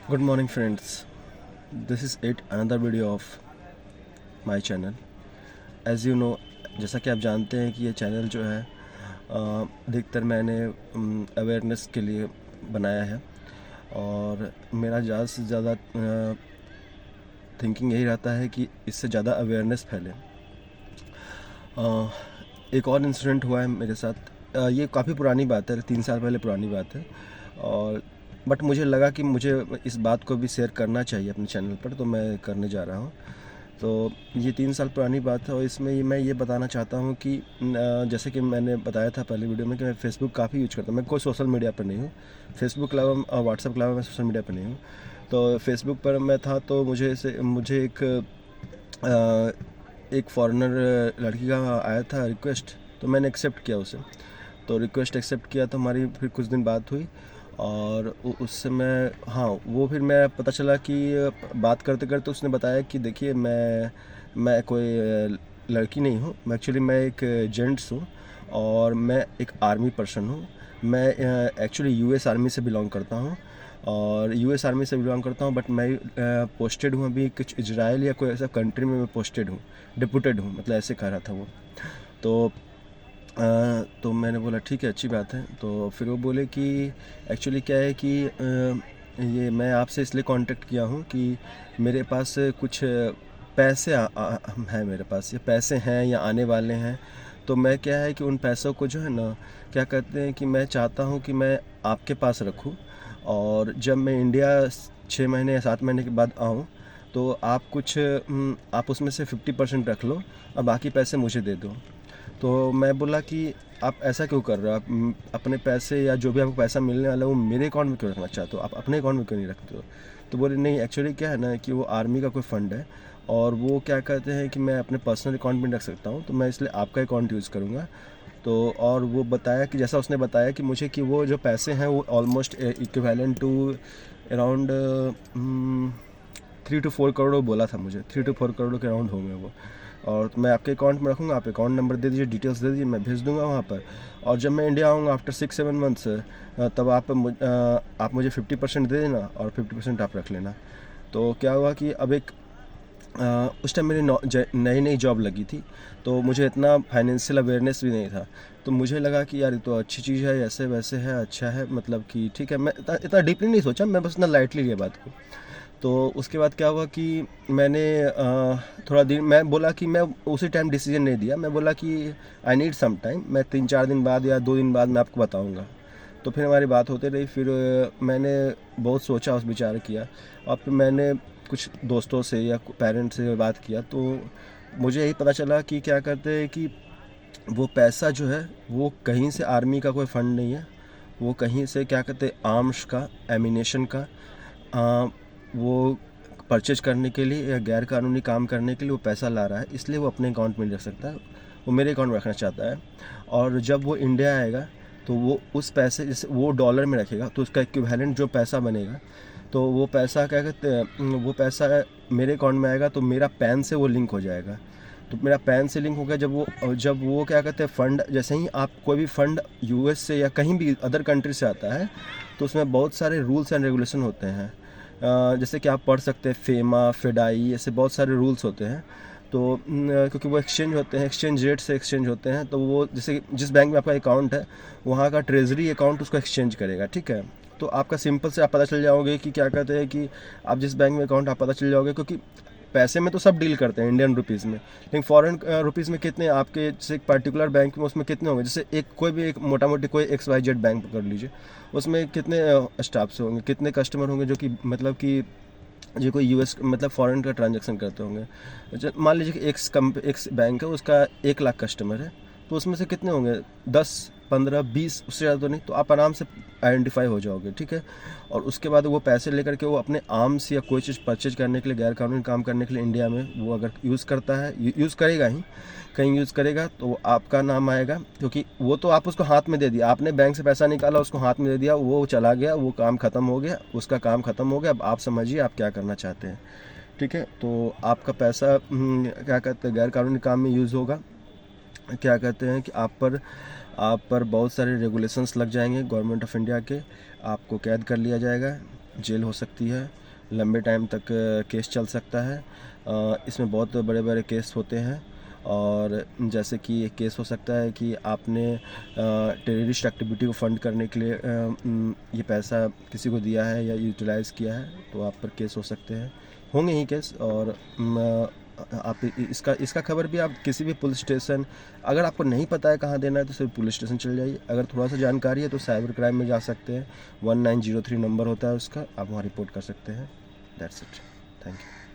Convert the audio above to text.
Good morning, friends. This is it another video of my channel. As you know, जैसा कि आप जानते हैं कि ये चैनल जो है अधिकतर मैंने अवेयरनेस के लिए बनाया है और मेरा ज़्यादा से ज़्यादा थिंकिंग यही रहता है कि इससे ज़्यादा अवेयरनेस फैले। एक और इंसिडेंट हुआ है मेरे साथ। ये काफ़ी पुरानी बात है, 3 साल पहले पुरानी बात है, और बट मुझे लगा कि मुझे इस बात को भी शेयर करना चाहिए अपने चैनल पर, तो मैं करने जा रहा हूँ। तो ये 3 साल पुरानी बात है और इसमें मैं ये बताना चाहता हूँ कि जैसे कि मैंने बताया था पहले वीडियो में कि मैं फ़ेसबुक काफ़ी यूज करता हूँ। मैं कोई सोशल मीडिया पर नहीं हूँ, फेसबुक के अलावा और व्हाट्सएप के अलावा मैं सोशल मीडिया पर नहीं हूँ। तो फेसबुक पर मैं था तो मुझे एक फॉरेनर लड़की का आया था रिक्वेस्ट, तो मैंने एक्सेप्ट किया उसे। तो रिक्वेस्ट एक्सेप्ट किया तो हमारी फिर कुछ दिन बात हुई और उससे वो फिर मैं पता चला कि बात करते करते उसने बताया कि देखिए मैं कोई लड़की नहीं हूँ, मैं एक जेंट्स हूँ और मैं एक आर्मी पर्सन हूँ। मैं एक्चुअली यूएस आर्मी से बिलोंग करता हूँ बट मैं पोस्टेड हूँ अभी कुछ इजराइल या कोई ऐसा कंट्री में मैं पोस्टेड हूँ, डिप्यूटेड हूँ, मतलब ऐसे कह रहा था वो। तो मैंने बोला ठीक है, अच्छी बात है। तो फिर वो बोले कि एक्चुअली क्या है कि ये मैं आपसे इसलिए कांटेक्ट किया हूँ कि मेरे पास कुछ पैसे हैं, मेरे पास ये पैसे हैं या आने वाले हैं। तो मैं क्या है कि उन पैसों को जो है ना, क्या कहते हैं कि मैं चाहता हूँ कि मैं आपके पास रखूँ और जब मैं इंडिया 6 महीने या 7 महीने के बाद आऊँ तो आप उसमें से 50% रख लो और बाकी पैसे मुझे दे दो। तो मैं बोला कि आप ऐसा क्यों कर रहे हो, आप अपने पैसे या जो भी आपको पैसा मिलने वाला है वो मेरे अकाउंट में क्यों रखना चाहते हो, आप अपने अकाउंट में क्यों नहीं रखते हो। तो बोले नहीं, एक्चुअली क्या है ना कि वो आर्मी का कोई फ़ंड है और वो क्या कहते हैं कि मैं अपने पर्सनल अकाउंट में रख सकता हूँ, तो मैं इसलिए आपका अकाउंट यूज़ करूँगा। तो और वो बताया कि जैसा उसने बताया कि मुझे कि वो जो पैसे हैं वो almost equivalent to around 3 to 4 crore वो बोला था मुझे, 3 to 4 करोड़ के अराउंड होंगे वो। और मैं आपके अकाउंट में रखूँगा, आप अकाउंट नंबर दे दीजिए, डिटेल्स दे दीजिए, मैं भेज दूँगा वहाँ पर। और जब मैं इंडिया आऊँगा आफ्टर 6-7 मंथ्स तब आप मुझे 50% दे देना और 50% आप रख लेना। तो क्या हुआ कि उस टाइम मेरी नई नई जॉब लगी थी, तो मुझे इतना फाइनेंशियल अवेयरनेस भी नहीं था। तो मुझे लगा कि यार ये तो अच्छी चीज़ है, ऐसे वैसे है, अच्छा है, मतलब कि ठीक है। मैं इतना डीपली नहीं सोचा, मैं बस इतना लाइटली लिया बात को। तो उसके बाद क्या हुआ कि मैंने थोड़ा दिन मैं बोला कि मैं उसी टाइम डिसीजन नहीं दिया, मैं बोला कि आई नीड सम टाइम, मैं 3-4 दिन बाद या 2 दिन बाद मैं आपको बताऊंगा। तो फिर हमारी बात होती रही, फिर मैंने बहुत सोचा, उस विचार किया और फिर मैंने कुछ दोस्तों से या पेरेंट्स से बात किया। तो मुझे यही पता चला कि क्या करते हैं कि वो पैसा जो है वो कहीं से आर्मी का कोई फ़ंड नहीं है, वो कहीं से क्या कहते हैं आर्म्स का, एमिनेशन का, वो परचेज करने के लिए या गैर कानूनी काम करने के लिए वो पैसा ला रहा है, इसलिए वो अपने अकाउंट में नहीं रख सकता, वो मेरे अकाउंट में रखना चाहता है। और जब वो इंडिया आएगा तो वो उस पैसे, जैसे वो डॉलर में रखेगा तो उसका इक्विवेलेंट जो पैसा बनेगा, तो वो पैसा क्या कहते हैं, वो पैसा मेरे अकाउंट में आएगा तो मेरा पैन से वो लिंक हो जाएगा। तो मेरा पैन से लिंक हो गया, जब वो क्या कहते हैं फ़ंड, जैसे ही आप कोई भी फ़ंड यूएस से या कहीं भी अदर कंट्री से आता है तो उसमें बहुत सारे रूल्स एंड रेगुलेशन होते हैं। जैसे कि आप पढ़ सकते हैं फेमा, फेडाई, ऐसे बहुत सारे रूल्स होते हैं। तो क्योंकि वो एक्सचेंज होते हैं, एक्सचेंज रेट से एक्सचेंज होते हैं, तो वो जैसे जिस बैंक में आपका अकाउंट है वहाँ का ट्रेजरी अकाउंट उसको एक्सचेंज करेगा, ठीक है। तो आपका सिंपल से आप पता चल जाओगे कि क्या कहते हैं कि आप जिस बैंक में अकाउंट, आप पता चल जाओगे, क्योंकि पैसे में तो सब डील करते हैं इंडियन रुपीज़ में, लेकिन फॉरेन रुपीज़ में कितने आपके, जैसे एक पर्टिकुलर बैंक में उसमें कितने होंगे, जैसे कोई भी एक मोटा मोटी कोई XYZ बैंक पकड़ लीजिए, उसमें कितने स्टाफ से होंगे, कितने कस्टमर होंगे जो कि मतलब कि जो कोई यूएस मतलब फ़ॉरेन का ट्रांजैक्शन करते होंगे। मान लीजिए कि एक बैंक है, उसका 1 लाख कस्टमर है, तो उसमें से कितने होंगे, 10, 15, 20, उससे ज़्यादा तो नहीं। तो आप आराम से आइडेंटिफाई हो जाओगे, ठीक है। और उसके बाद वो पैसे लेकर के वो अपने आर्म्स या कोई चीज़ परचेज करने के लिए, गैर कानूनी काम करने के लिए इंडिया में वो अगर यूज़ करता है, यूज़ करेगा ही, कहीं यूज़ करेगा तो वो आपका नाम आएगा, क्योंकि वो तो आप उसको हाथ में दे दिया, आपने बैंक से पैसा निकाला, उसको हाथ में दे दिया, वो चला गया, वो काम ख़त्म हो गया, उसका काम ख़त्म हो गया। अब आप समझिए आप क्या करना चाहते हैं, ठीक है। तो आपका पैसा क्या कहते हैं गैर कानूनी काम में यूज़ होगा। क्या कहते हैं कि आप पर बहुत सारे रेगुलेशंस लग जाएंगे गवर्नमेंट ऑफ इंडिया के, आपको कैद कर लिया जाएगा जेल हो सकती है, लंबे टाइम तक केस चल सकता है। इसमें बहुत बड़े बड़े केस होते हैं, और जैसे कि एक केस हो सकता है कि आपने टेररिस्ट एक्टिविटी को फंड करने के लिए ये पैसा किसी को दिया है या यूटिलाइज़ किया है, तो आप पर केस हो सकते हैं, होंगे ही केस। और आप इसका खबर भी आप किसी भी पुलिस स्टेशन, अगर आपको नहीं पता है कहाँ देना है तो सिर्फ पुलिस स्टेशन चले जाइए। अगर थोड़ा सा जानकारी है तो साइबर क्राइम में जा सकते हैं, 1903 नंबर होता है उसका, आप वहाँ रिपोर्ट कर सकते हैं। That's it, thank you.